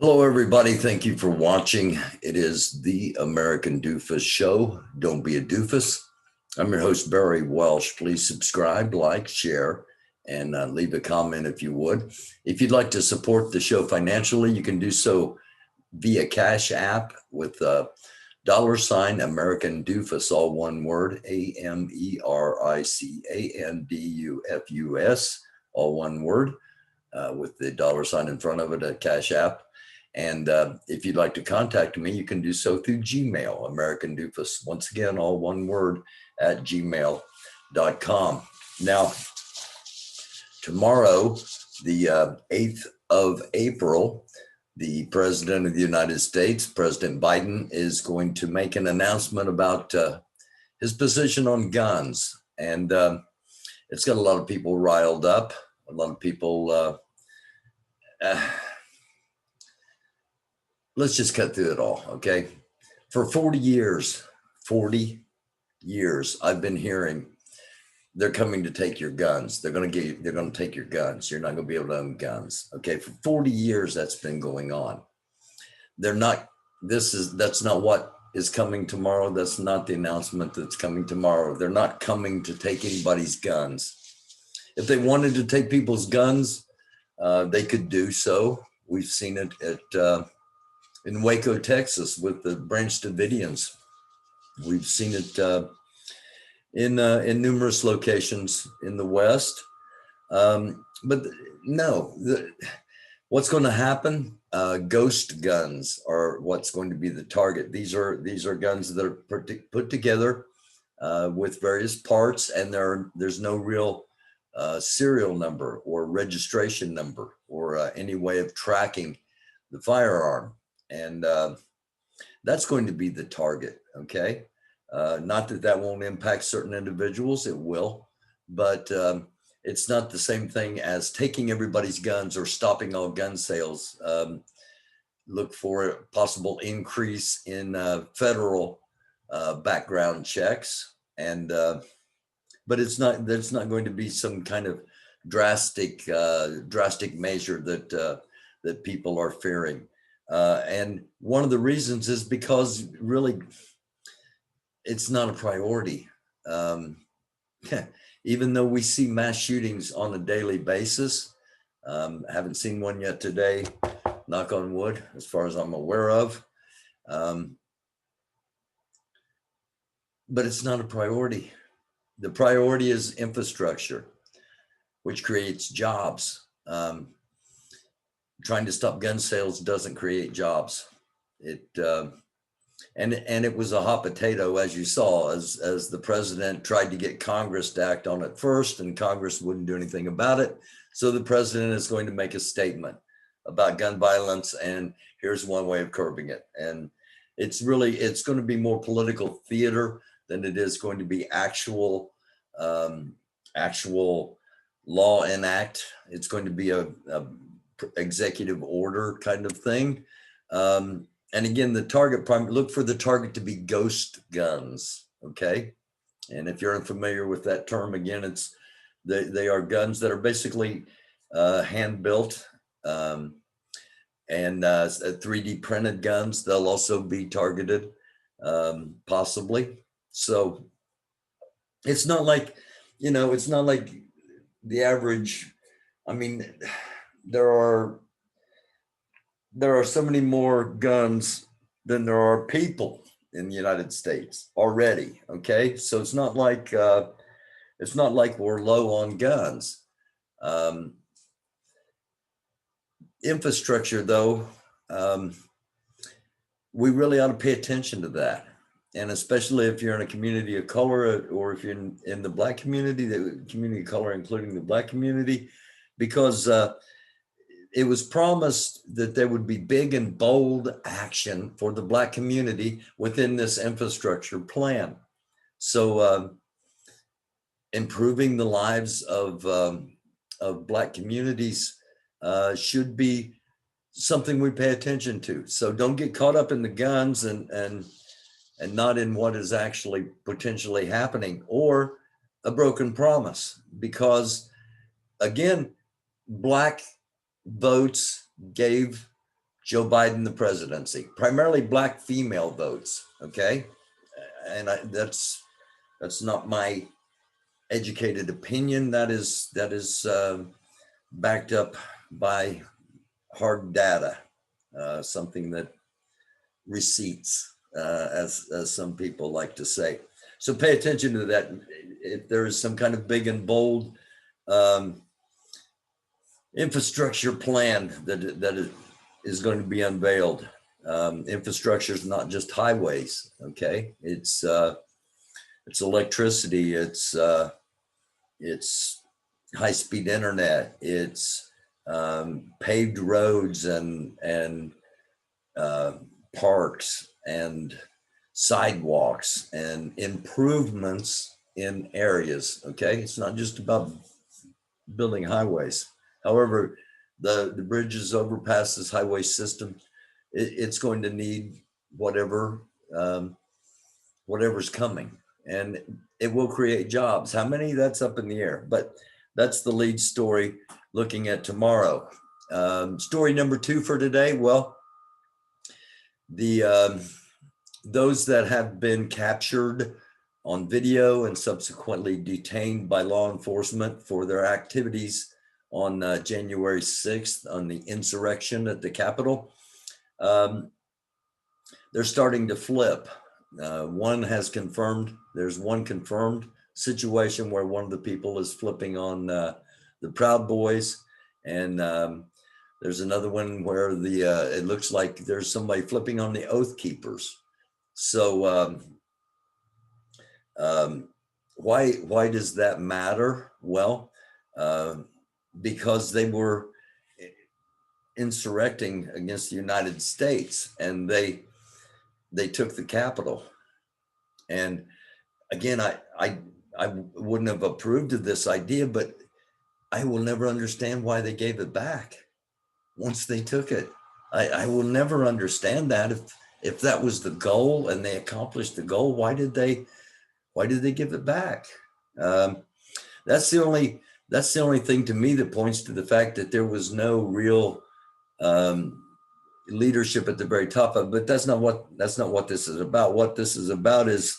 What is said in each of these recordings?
Hello, everybody. Thank you for watching. It is the American Doofus Show. Don't be a doofus. I'm your host, Barry Welsh. Please subscribe, like, share, and leave a comment if you would. If you'd like to support the show financially, you can do so via Cash App with $ American Doofus, all one word, AMERICANDUFUS, all one word, with the $ in front of it at Cash App. And if you'd like to contact me, you can do so through Gmail, American Doofus, once again, all one word, at gmail.com. Now, tomorrow, the 8th of April, the President of the United States, President Biden, is going to make an announcement about his position on guns. And it's got a lot of people riled up, a lot of people... let's just cut through it all, okay? For 40 years, I've been hearing they're coming to take your guns. They're going to take your guns. You're not going to be able to own guns, okay? For 40 years, that's been going on. That's not what is coming tomorrow. That's not the announcement that's coming tomorrow. They're not coming to take anybody's guns. If they wanted to take people's guns, they could do so. We've seen it in Waco, Texas, with the Branch Davidians. We've seen it in numerous locations in the West. But no, what's going to happen? Ghost guns are what's going to be the target. These are guns that are put together with various parts, and there's no real serial number or registration number or any way of tracking the firearm. And that's going to be the target, okay? Not that won't impact certain individuals, it will, but it's not the same thing as taking everybody's guns or stopping all gun sales. Look for a possible increase in federal background checks, and but there's not going to be some kind of drastic measure that people are fearing. And one of the reasons is because really it's not a priority. Even though we see mass shootings on a daily basis, haven't seen one yet today, knock on wood, as far as I'm aware of. But it's not a priority. The priority is infrastructure, which creates jobs. Trying to stop gun sales doesn't create jobs. And it was a hot potato, as you saw, as the president tried to get Congress to act on it first, and Congress wouldn't do anything about it. So the president is going to make a statement about gun violence, and here's one way of curbing it. And it's going to be more political theater than it is going to be actual law enact. It's going to be a executive order kind of thing. And again, look for the target to be ghost guns, okay? And if you're unfamiliar with that term, again, they are guns that are basically hand built and 3D printed guns. They'll also be targeted, possibly. So it's not like the average. I mean, there are so many more guns than there are people in the United States already. Okay, so it's not like we're low on guns. Infrastructure, though, we really ought to pay attention to that, and especially if you're in a community of color, or if you're in the Black community, the community of color, including the Black community, because it was promised that there would be big and bold action for the Black community within this infrastructure plan. So improving the lives of Black communities should be something we pay attention to. So don't get caught up in the guns and not in what is actually potentially happening, or a broken promise, because again, Black votes gave Joe Biden the presidency, primarily black female votes. Okay, and that's not my educated opinion. That is backed up by hard data, something that receipts, as some people like to say. So pay attention to that. If there is some kind of big and bold infrastructure plan that is going to be unveiled. Infrastructure is not just highways. Okay, it's electricity. It's high-speed internet. It's paved roads and parks and sidewalks and improvements in areas. Okay, it's not just about building highways. However, the bridges, overpasses, highway system, it's going to need whatever's coming, and it will create jobs. How many? That's up in the air, but that's the lead story looking at tomorrow. Story number 2 for today. Well, those that have been captured on video and subsequently detained by law enforcement for their activities on January 6th on the insurrection at the Capitol, they're starting to flip. There's one confirmed situation where one of the people is flipping on the Proud Boys, and there's another one where it looks like there's somebody flipping on the Oath Keepers. So why does that matter? Well, because they were insurrecting against the United States, and they took the Capitol. And again, I wouldn't have approved of this idea, but I will never understand why they gave it back once they took it. I will never understand that. If that was the goal and they accomplished the goal, why did they give it back? That's the only thing to me that points to the fact that there was no real leadership at the very top of it. But that's not what this is about. What this is about is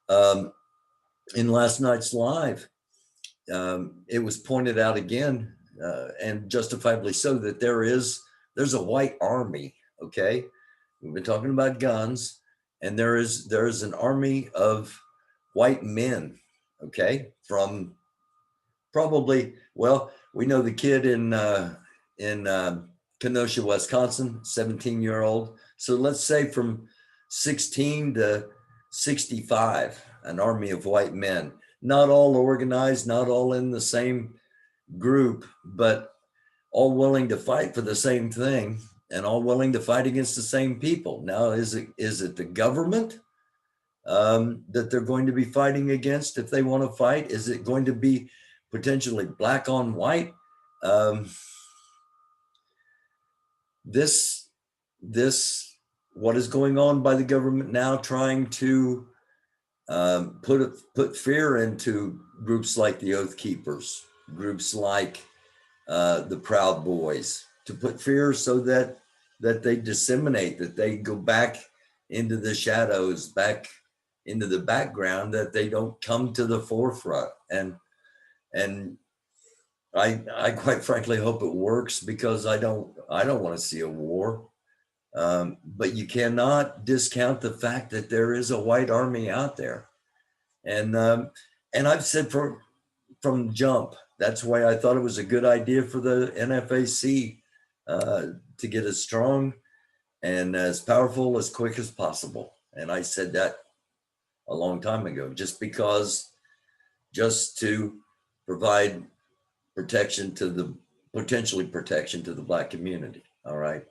in last night's live, it was pointed out again, and justifiably so, that there's a white army. Okay, we've been talking about guns, and there is an army of white men. Okay, from probably, well, we know the kid in Kenosha, Wisconsin, 17-year-old. So let's say from 16 to 65, an army of white men, not all organized, not all in the same group, but all willing to fight for the same thing and all willing to fight against the same people. Now, is it the government that they're going to be fighting against if they want to fight? Is it going to be potentially black on white? This what is going on by the government now, trying to put fear into groups like the Oath Keepers, groups like the Proud Boys, to put fear so that they disseminate, that they go back into the shadows, back into the background, that they don't come to the forefront. And I quite frankly hope it works, because I don't want to see a war. But you cannot discount the fact that there is a white army out there. And I've said from jump, that's why I thought it was a good idea for the NFAC to get as strong and as powerful as quick as possible. And I said that a long time ago, just to provide potentially protection to the Black community. All right.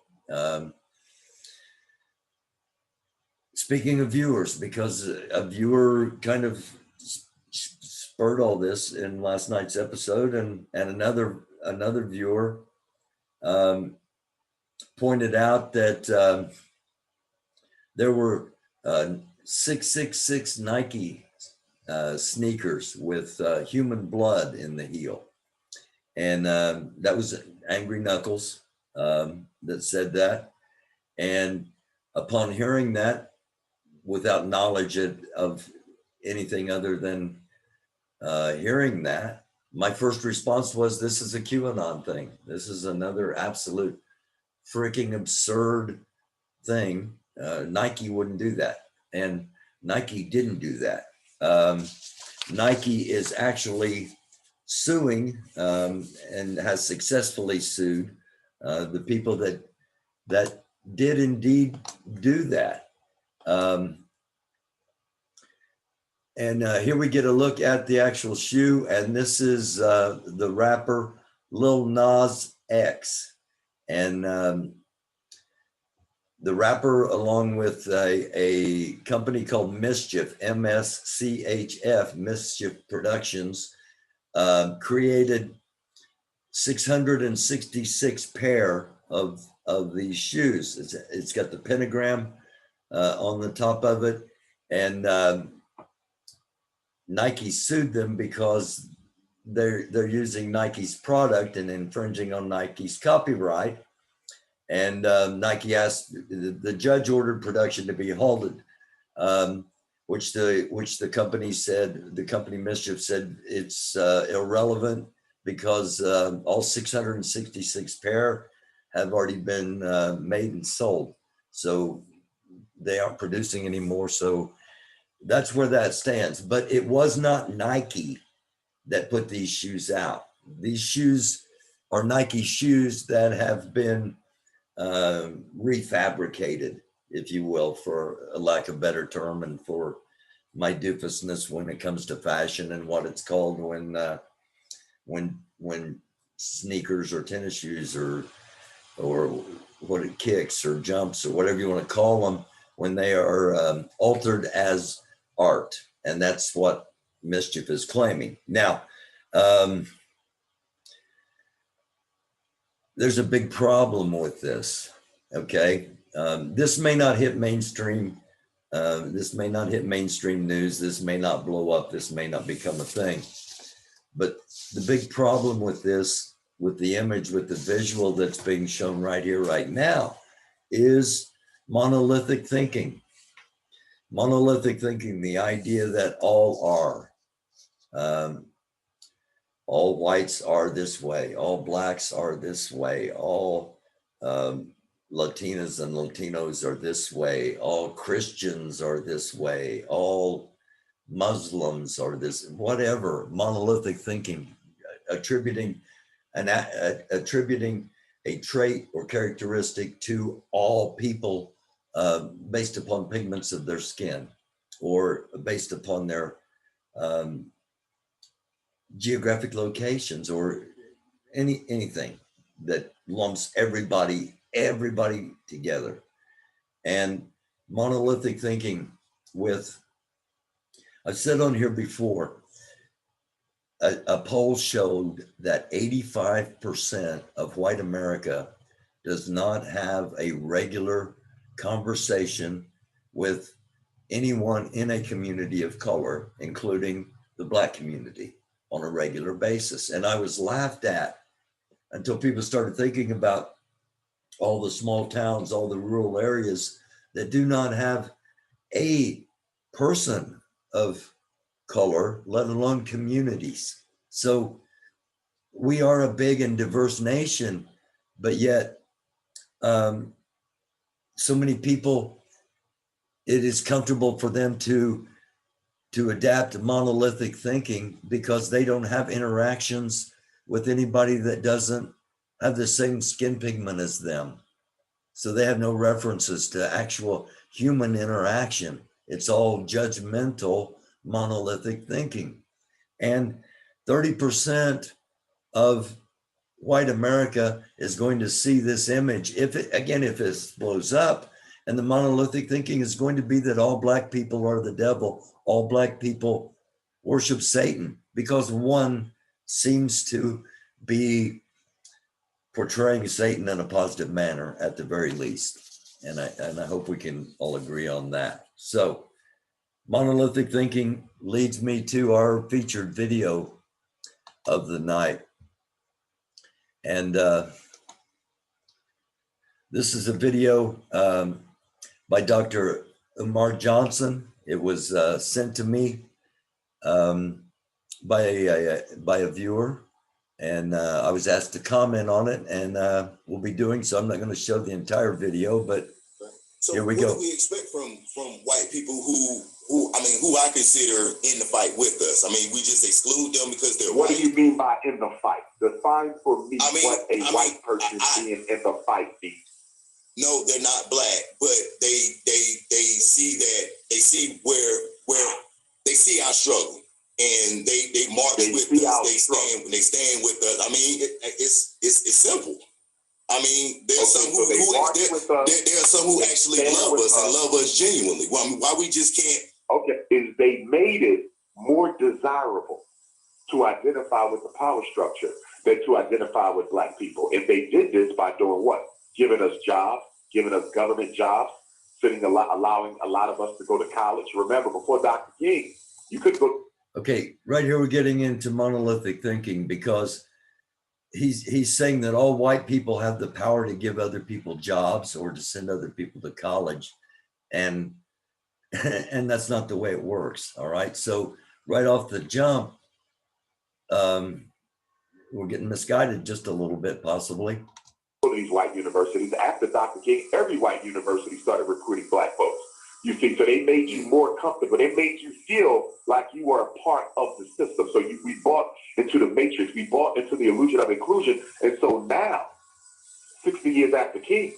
Speaking of viewers, because a viewer kind of spurred all this in last night's episode, and another viewer pointed out that there were 666 Nike sneakers with human blood in the heel, and that was Angry Knuckles that said that. And upon hearing that, without knowledge of anything other than hearing that, my first response was, this is a QAnon thing. This is another absolute freaking absurd thing. Nike wouldn't do that. And Nike didn't do that. Nike is actually suing and has successfully sued the people that did indeed do that. And here we get a look at the actual shoe, and this is the rapper Lil Nas X. And the rapper, along with a company called Mischief, MSCHF, Mischief Productions, created 666 pair of these shoes. It's got the pentagram on the top of it, and Nike sued them because they're using Nike's product and infringing on Nike's copyright. And Nike asked, the judge ordered production to be halted, which the company said, the company Mischief said it's irrelevant because all 666 pair have already been made and sold. So they aren't producing anymore. So that's where that stands. But it was not Nike that put these shoes out. These shoes are Nike shoes that have been refabricated, if you will, for a lack of a better term, and for my doofusness when it comes to fashion and what it's called when sneakers or tennis shoes or what it kicks or jumps or whatever you want to call them, when they are altered as art. And that's what Mischief is claiming. Now, there's a big problem with this, okay? This may not hit mainstream. This may not hit mainstream news. This may not blow up. This may not become a thing. But the big problem with this, with the image, with the visual that's being shown right here, right now, is monolithic thinking. Monolithic thinking, the idea that all are. All whites are this way, all blacks are this way, all Latinas and Latinos are this way, all Christians are this way, all Muslims are this, whatever, monolithic thinking, attributing a trait or characteristic to all people based upon pigments of their skin or based upon their geographic locations or anything that lumps everybody together. And monolithic thinking with, I've said on here before, a poll showed that 85% of white America does not have a regular conversation with anyone in a community of color, including the Black community, on a regular basis. And I was laughed at until people started thinking about all the small towns, all the rural areas that do not have a person of color, let alone communities. So we are a big and diverse nation, but yet so many people, it is comfortable for them to adapt monolithic thinking because they don't have interactions with anybody that doesn't have the same skin pigment as them. So they have no references to actual human interaction. It's all judgmental, monolithic thinking. And 30% of white America is going to see this image. If it blows up, and the monolithic thinking is going to be that all Black people are the devil, all Black people worship Satan, because one seems to be portraying Satan in a positive manner at the very least. And I hope we can all agree on that. So monolithic thinking leads me to our featured video of the night. And This is a video by Dr. Umar Johnson. It was sent to me by a viewer, and I was asked to comment on it, and we'll be doing so. I'm not going to show the entire video, but so here we go. What do we expect from white people who I consider in the fight with us? I mean, we just exclude them because they're What white. do you mean by in the fight? Define for me what a white person being in the fight means. No, they're not black, but they see that, they see where they see our struggle, and they march with us. They stand with us. I mean, it's simple. I mean, there's some who actually love us and love us genuinely. Why we just can't? Okay, is they made it more desirable to identify with the power structure than to identify with black people. And they did this by doing what? Giving us jobs, giving us government jobs, allowing a lot of us to go to college. Remember, before Dr. King, you could go. Okay, right here we're getting into monolithic thinking, because he's saying that all white people have the power to give other people jobs or to send other people to college, and that's not the way it works. All right, so right off the jump, we're getting misguided just a little bit, possibly. To these white universities, after Dr. King, every white university started recruiting black folks. You see, so they made you more comfortable. They made you feel like you were a part of the system. So we bought into the matrix. We bought into the illusion of inclusion. And so now, 60 years after King,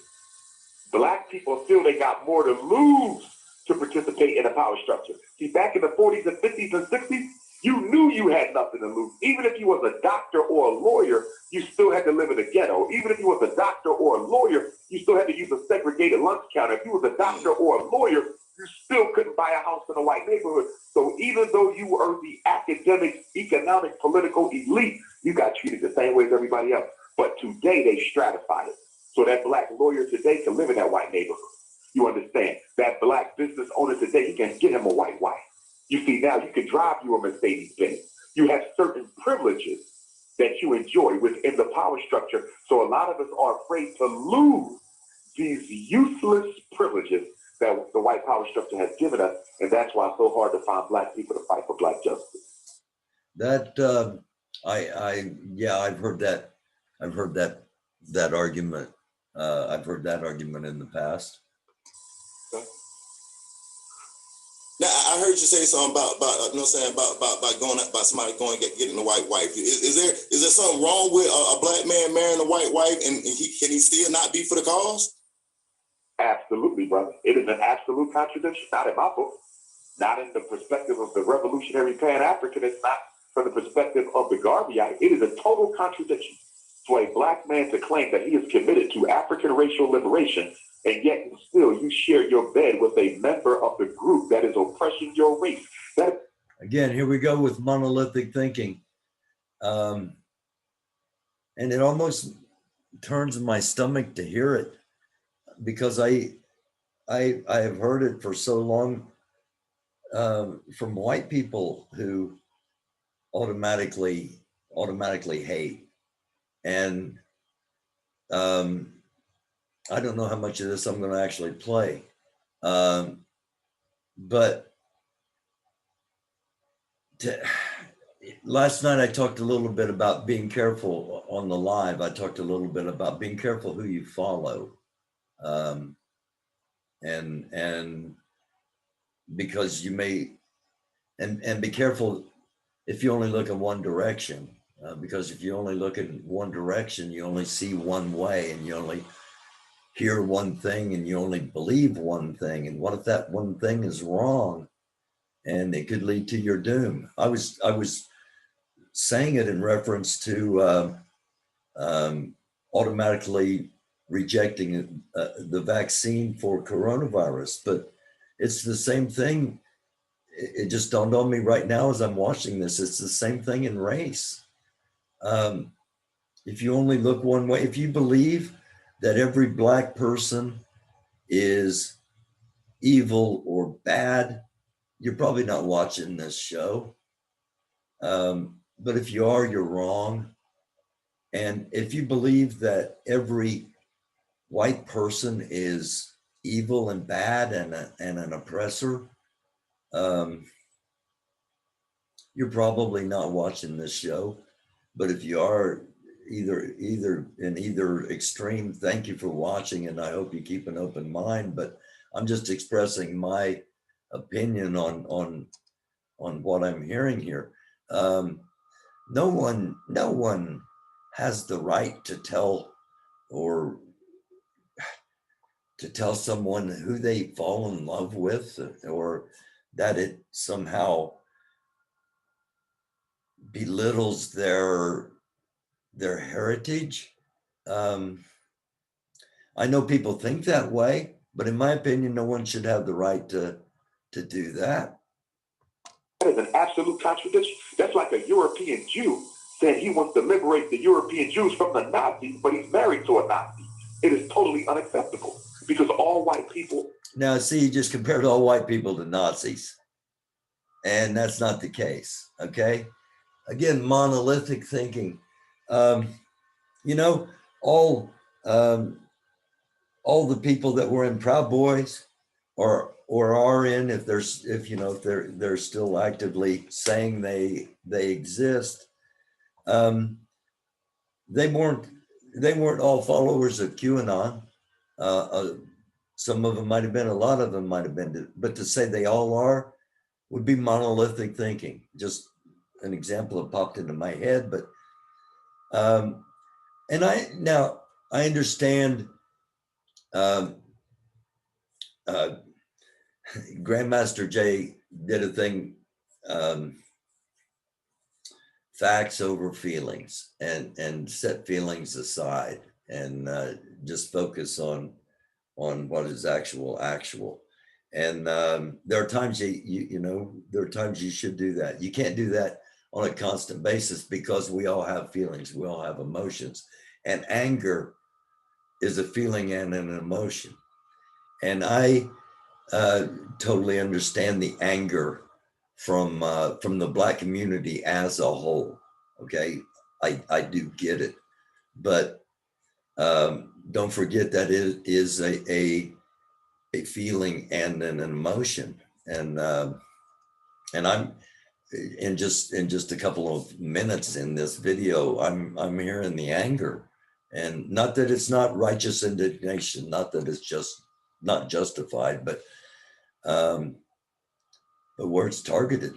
black people feel they got more to lose to participate in a power structure. See, back in the 40s and 50s and 60s, you knew you had nothing to lose. Even if you was a doctor or a lawyer, you still had to live in a ghetto. Even if you was a doctor or a lawyer, you still had to use a segregated lunch counter. If you was a doctor or a lawyer, you still couldn't buy a house in a white neighborhood. So even though you were the academic, economic, political elite, you got treated the same way as everybody else. But today they stratified it. So that black lawyer today can live in that white neighborhood. You understand? That black business owner today, he can get him a white wife. You see, now you can drive you a Mercedes-Benz. You have certain privileges that you enjoy within the power structure. So a lot of us are afraid to lose these useless privileges that the white power structure has given us. And that's why it's so hard to find black people to fight for black justice. That, I've heard that. I've heard that argument. I've heard that argument in the past. Now, I heard you say something about somebody going getting a white wife. Is there something wrong with a black man marrying a white wife, and can he still not be for the cause? Absolutely, brother. It is an absolute contradiction. Not in my book. Not in the perspective of the revolutionary Pan-Africanist. Not from the perspective of the Garveyite. It is a total contradiction for a black man to claim that he is committed to African racial liberation, and yet still you share your bed with a member of the group that is oppressing your race. Again, here we go with monolithic thinking. And it almost turns my stomach to hear it, because I have heard it for so long from white people who automatically hate. And I don't know how much of this I'm going to actually play. But last night I talked a little bit about being careful on the live. I talked a little bit about being careful who you follow. And because you may, and be careful if you only look in one direction, because if you only look in one direction, you only see one way, and you only hear one thing, and you only believe one thing. And what if that one thing is wrong, and it could lead to your doom? I was saying it in reference to automatically rejecting the vaccine for coronavirus, but it's the same thing. It just dawned on me right now as I'm watching this. It's the same thing in race. If you only look one way, if you believe that every black person is evil or bad, you're probably not watching this show. But if you are, you're wrong. And if you believe that every white person is evil and bad and an oppressor, you're probably not watching this show. But if you are either in either extreme, thank you for watching, and I hope you keep an open mind. But I'm just expressing my opinion on what I'm hearing here. No one has the right to tell or to tell someone who they fall in love with, or that it somehow belittles their heritage. I know people think that way, but in my opinion, no one should have the right to do that. That is an absolute contradiction. That's like a European Jew saying he wants to liberate the European Jews from the Nazis, but he's married to a Nazi. It is totally unacceptable because all white people. Now, see, you just compared all white people to Nazis, and that's not the case. Okay, again, monolithic thinking. You know, all the people that were in Proud Boys or are in, if they're still actively saying they exist, they weren't all followers of QAnon. Some of them might have been, a lot of them might have been, but to say they all are would be monolithic thinking. Just an example that popped into my head, but and I understand Grandmaster Jay did a thing, facts over feelings, and set feelings aside, and just focus on what is actual. And there are times there are times you should do that. You can't do that on a constant basis because we all have feelings, we all have emotions, and anger is a feeling and an emotion. And I totally understand the anger from the Black community as a whole. Okay, I do get it, but don't forget that it is a feeling and an emotion, and I'm in just a couple of minutes in this video, I'm hearing the anger, and not that it's not righteous indignation, not that it's just not justified, but where it's targeted.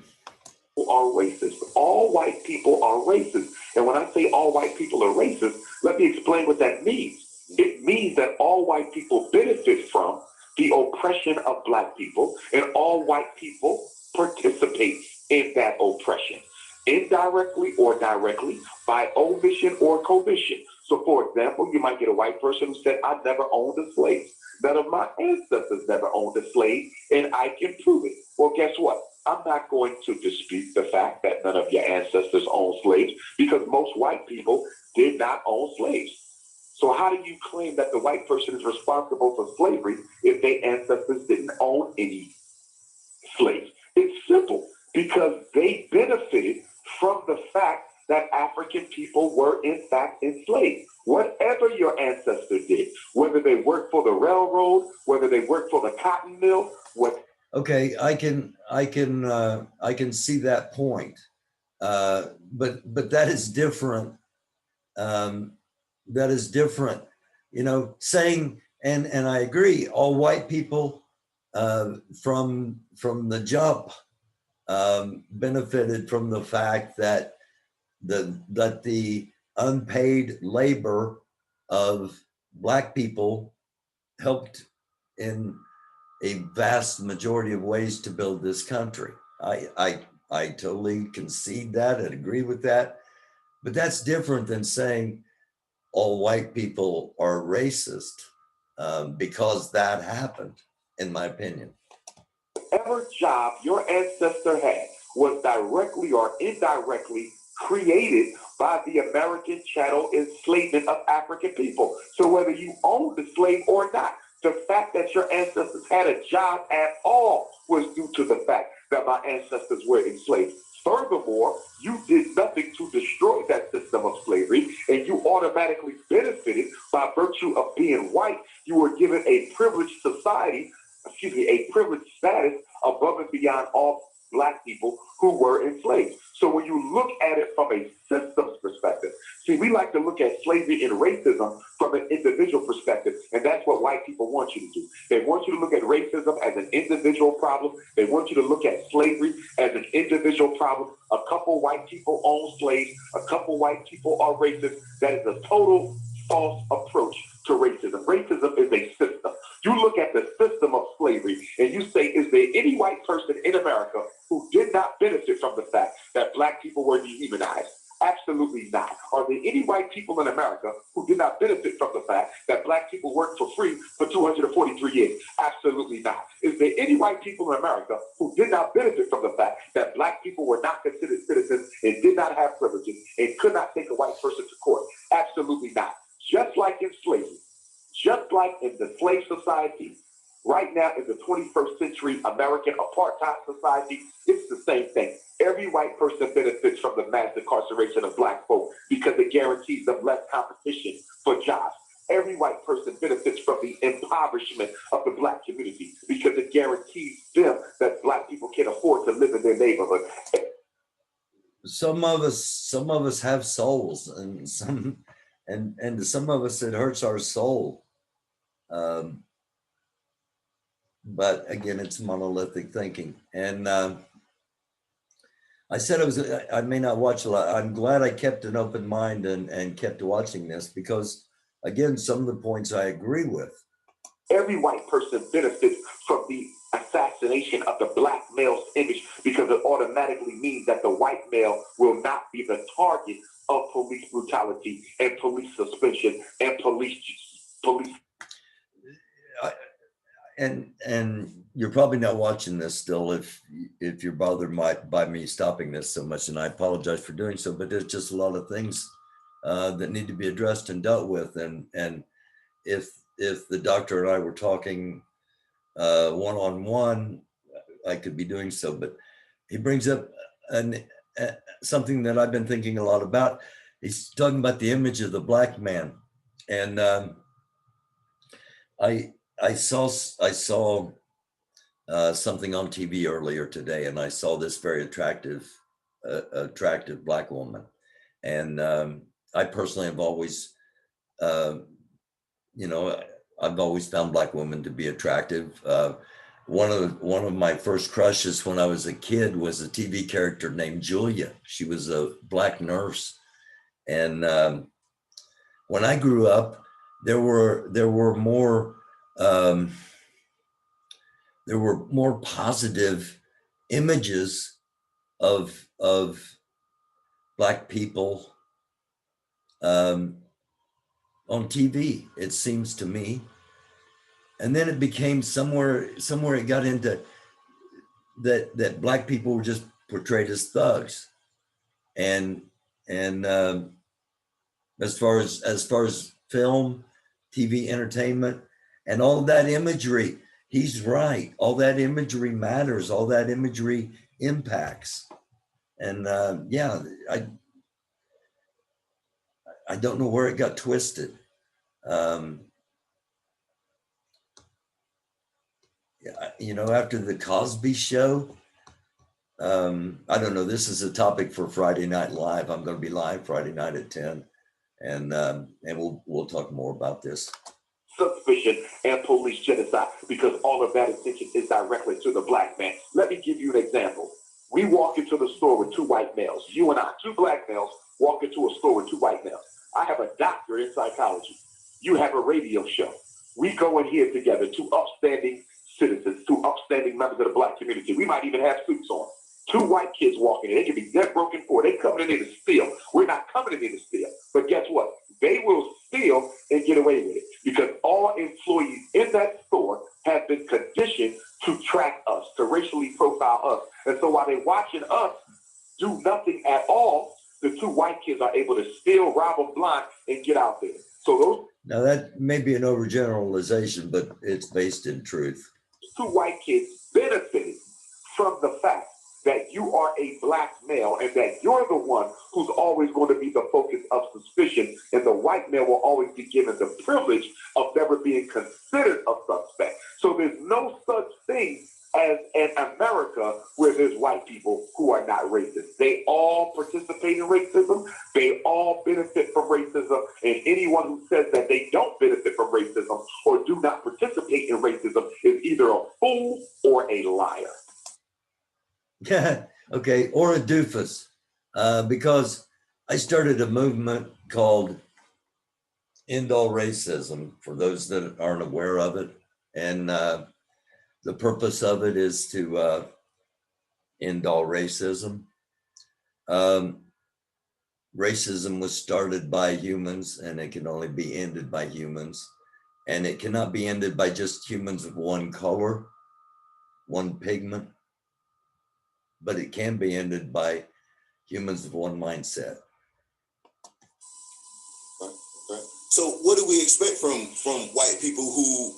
Are racist. All white people are racist. And when I say all white people are racist, let me explain what that means. It means that all white people benefit from the oppression of Black people, and all white people participate in that oppression, indirectly or directly, by omission or commission. So, for example, you might get a white person who said, I never owned a slave. None of my ancestors never owned a slave, and I can prove it. Well, guess what? I'm not going to dispute the fact that none of your ancestors owned slaves, because most white people did not own slaves. So how do you claim that the white person is responsible for slavery if their ancestors didn't own any slaves? It's simple, because they benefited from the fact that African people were in fact enslaved. Whatever your ancestor did, whether they worked for the railroad, whether they worked for the cotton mill, what. Okay, I can see that point, but that is different. That is different, saying, and I agree, all white people from the jump benefited from the fact that the unpaid labor of Black people helped in a vast majority of ways to build this country. I totally concede that and agree with that, but that's different than saying all white people are racist, because that happened, in my opinion. Whatever job your ancestor had was directly or indirectly created by the American chattel enslavement of African people. So whether you owned the slave or not, the fact that your ancestors had a job at all was due to the fact that my ancestors were enslaved. Furthermore, you did nothing to destroy that system of slavery, and you automatically benefited by virtue of being white. You were given a privileged society, a privileged status above and beyond all Black people who were enslaved. So when you look at it from a systems perspective, see, we like to look at slavery and racism from an individual perspective, and that's what white people want you to do. They want you to look at racism as an individual problem. They want you to look at slavery as an individual problem. A couple white people own slaves. A couple white people are racist. That is a total false approach to racism. Racism is a system. You look at the system of slavery and you say, is there any white person in America who did not benefit from the fact that Black people were dehumanized? Absolutely not. Are there any white people in America who did not benefit from the fact that Black people worked for free for 243 years? Absolutely not. Is there any white people in America who did not benefit from the fact that Black people were not considered citizens and did not have privileges and could not take a white person to court? Absolutely not. Just like in slavery, just like in the slave society, right now in the 21st century American apartheid society, it's the same thing. Every white person benefits from the mass incarceration of Black folk because it guarantees them less competition for jobs. Every white person benefits from the impoverishment of the Black community because it guarantees them that Black people can afford to live in their neighborhood. Some of us have souls, and to some of us it hurts our soul. But again, it's monolithic thinking. And I said I may not watch a lot. I'm glad I kept an open mind and kept watching this because, again, some of the points I agree with. Every white person benefits from the assassination of the Black male's image because it automatically means that the white male will not be the target of police brutality and police suspension and police. And you're probably not watching this still if you're bothered by me stopping this so much, and I apologize for doing so, but there's just a lot of things that need to be addressed and dealt with. And if the doctor and I were talking one-on-one, I could be doing so, but he brings up something that I've been thinking a lot about. He's talking about the image of the Black man. And I saw something on TV earlier today, and I saw this very attractive Black woman. And I personally have always, I've always found Black women to be attractive. One of my first crushes when I was a kid was a TV character named Julia. She was a Black nurse. And when I grew up, there were more positive images of Black people on TV, it seems to me. And then it became somewhere it got into that Black people were just portrayed as thugs. And as far as film, TV entertainment, and all of that imagery, he's right. All that imagery matters. All that imagery impacts. And I don't know where it got twisted. After the Cosby Show, I don't know. This is a topic for Friday Night Live. I'm going to be live Friday night at 10, and we'll talk more about this. Suspicion and police genocide, because all of that attention is directly to the Black man. Let me give you an example. We walk into the store with two white males. You and I, two Black males, walk into a store with two white males. I have a doctorate in psychology. You have a radio show. We go in here together, two upstanding citizens, two upstanding members of the Black community. We might even have suits on. Two white kids walking in. They can be dead broken poor. They coming in here to steal. We're not coming in here to steal. But guess what? They will steal and get away with it because all employees in that store have been conditioned to track us, to racially profile us. And so while they're watching us do nothing at all, the two white kids are able to steal, rob them blind, and get out there. So those now that may be an overgeneralization, but it's based in truth. Two white kids benefited from the fact that you you are a black male and that you're the one who's always going to be the focus of suspicion, and the white male will always be given the privilege of never being considered a suspect. So there's no such thing as an America where there's white people who are not racist. They all participate in racism. They all benefit from racism. And anyone who says that they don't benefit from racism or do not participate in racism is either a fool or a liar. Yeah, okay, or a doofus. Because I started a movement called End All Racism, for those that aren't aware of it. And the purpose of it is to end all racism. Racism was started by humans, and it can only be ended by humans. And it cannot be ended by just humans of one color, one pigment, but it can be ended by humans of one mindset. Right. So what do we expect from white people who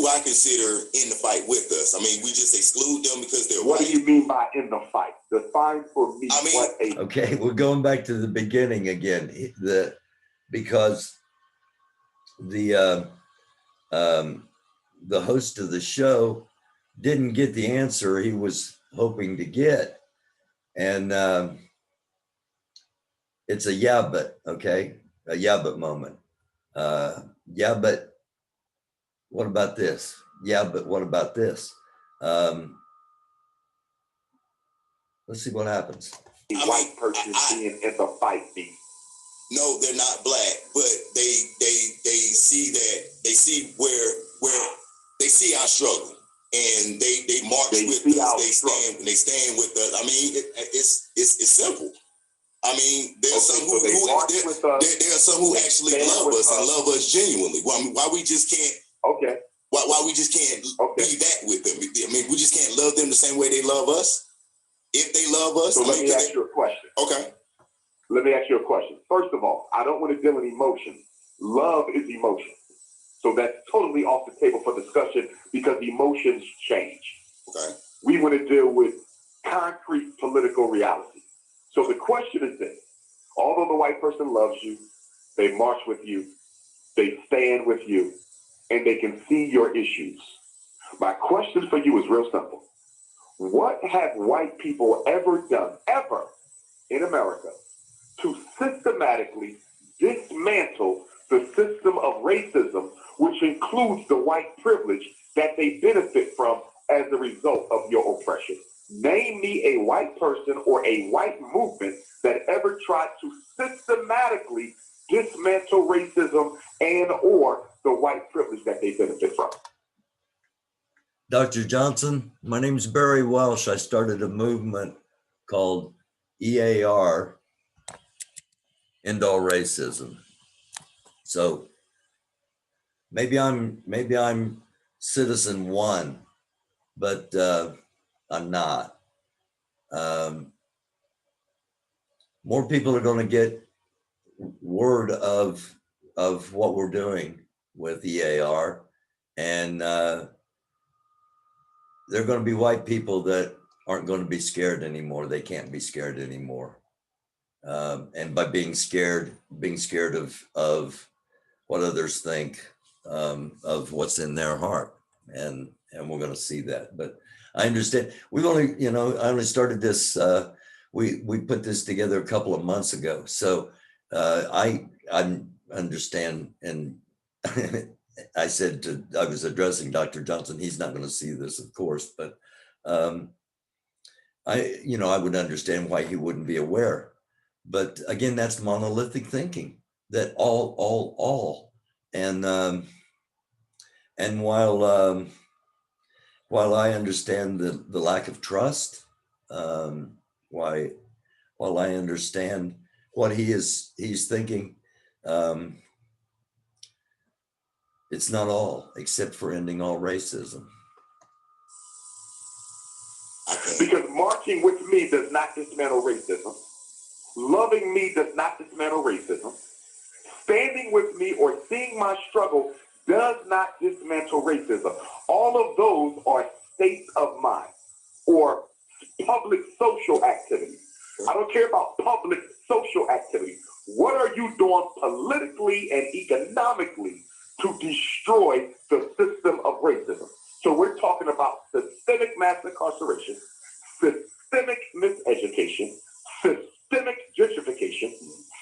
I consider in the fight with us? I mean, we just exclude them because they're what white. What do you mean by in the fight? Define for me what a... Okay, we're going back to the beginning again. Because the host of the show didn't get the answer he was hoping to get. And it's a yeah, but, okay? A yeah, but moment. Yeah, but what about this? Yeah, but what about this? Let's see what happens. A white person being in the fight beat. No, they're not black, but they see where they see our struggle, and they march with us. They stand with us. I mean, it's simple. I mean, there's some who actually love us and love us genuinely. Well, I mean, why we just can't? Okay. Why we just can't be that with them? I mean, we just can't love them the same way they love us. If they love us, so let me ask you a question. Okay. Let me ask you a question. First of all, I don't want to deal in emotion. Love is emotion. So that's totally off the table for discussion because emotions change. Okay. We want to deal with concrete political reality. So the question is this: although the white person loves you, they march with you, they stand with you, and they can see your issues. My question for you is real simple. What have white people ever done, ever, in America to systematically dismantle the system of racism, which includes the white privilege that they benefit from as a result of your oppression? Name me a white person or a white movement that ever tried to systematically dismantle racism and or the white privilege that they benefit from. Dr. Johnson, my name is Barry Welsh. I started a movement called EAR, End All Racism. So maybe I'm citizen one, but I'm not. More people are going to get word of what we're doing with EAR, and they're going to be white people that aren't going to be scared anymore. They can't be scared anymore. And by being scared of what others think, of what's in their heart. And we're going to see that. But I understand. We've only, I only started this, we put this together a couple of months ago. So I understand, and I was addressing Dr. Johnson. He's not going to see this, of course, but I would understand why he wouldn't be aware. But again, that's monolithic thinking, that all. And while I understand the lack of trust, while I understand what he's thinking, it's not all, except for ending all racism. Because marching with me does not dismantle racism. Loving me does not dismantle racism. Standing with me or seeing my struggle does not dismantle racism. All of those are states of mind or public social activity. I don't care about public social activity. What are you doing politically and economically to destroy the system of racism? So we're talking about systemic mass incarceration, systemic miseducation, systemic gentrification,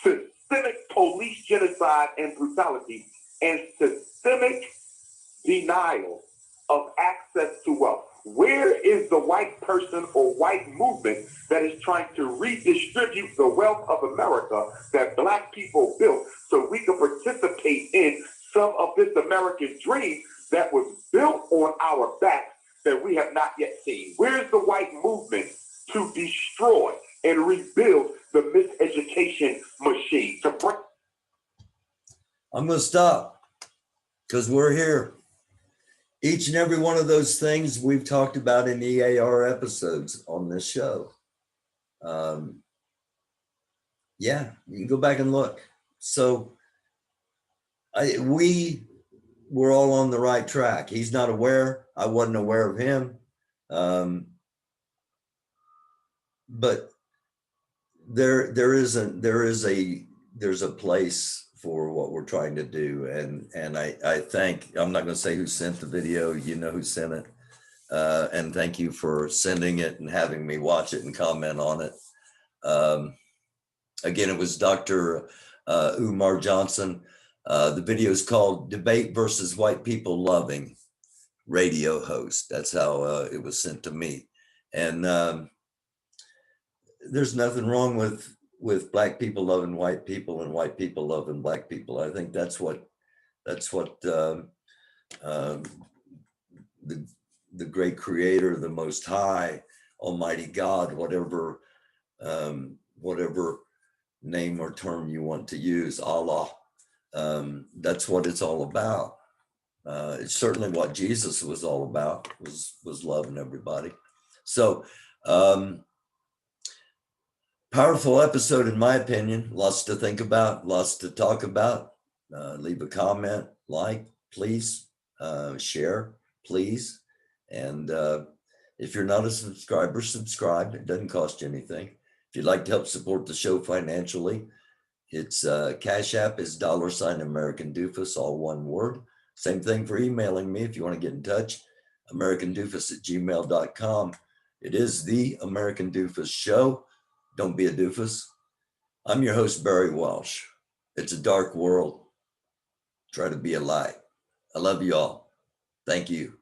systemic police genocide and brutality, and systemic denial of access to wealth. Where is the white person or white movement that is trying to redistribute the wealth of America that Black people built so we can participate in some of this American dream that was built on our backs that we have not yet seen? Where's the white movement to destroy and rebuild the miseducation machine? I'm going to stop because we're here. Each and every one of those things we've talked about in EAR episodes on this show. Yeah, you can go back and look. So we were all on the right track. He's not aware. I wasn't aware of him. But there's a place for what we're trying to do. And I thank, I'm not going to say who sent the video, you know who sent it. And thank you for sending it and having me watch it and comment on it. Again, it was Dr. Umar Johnson. The video is called Debate versus White People Loving Radio Host. That's how it was sent to me. And there's nothing wrong with Black people loving white people and white people loving Black people. I think that's what the great creator, the most high, almighty God, whatever name or term you want to use, Allah, that's what it's all about. It's certainly what Jesus was all about, was loving everybody. So powerful episode, in my opinion. Lots to think about, lots to talk about. Leave a comment, like, please, share, please. And if you're not a subscriber, subscribe. It doesn't cost you anything. If you'd like to help support the show financially, it's Cash App is $ American Doofus, all one word. Same thing for emailing me if you want to get in touch, americandoofus@gmail.com. It is the American Doofus Show. Don't be a doofus. I'm your host, Barry Walsh. It's a dark world. Try to be a light. I love you all. Thank you.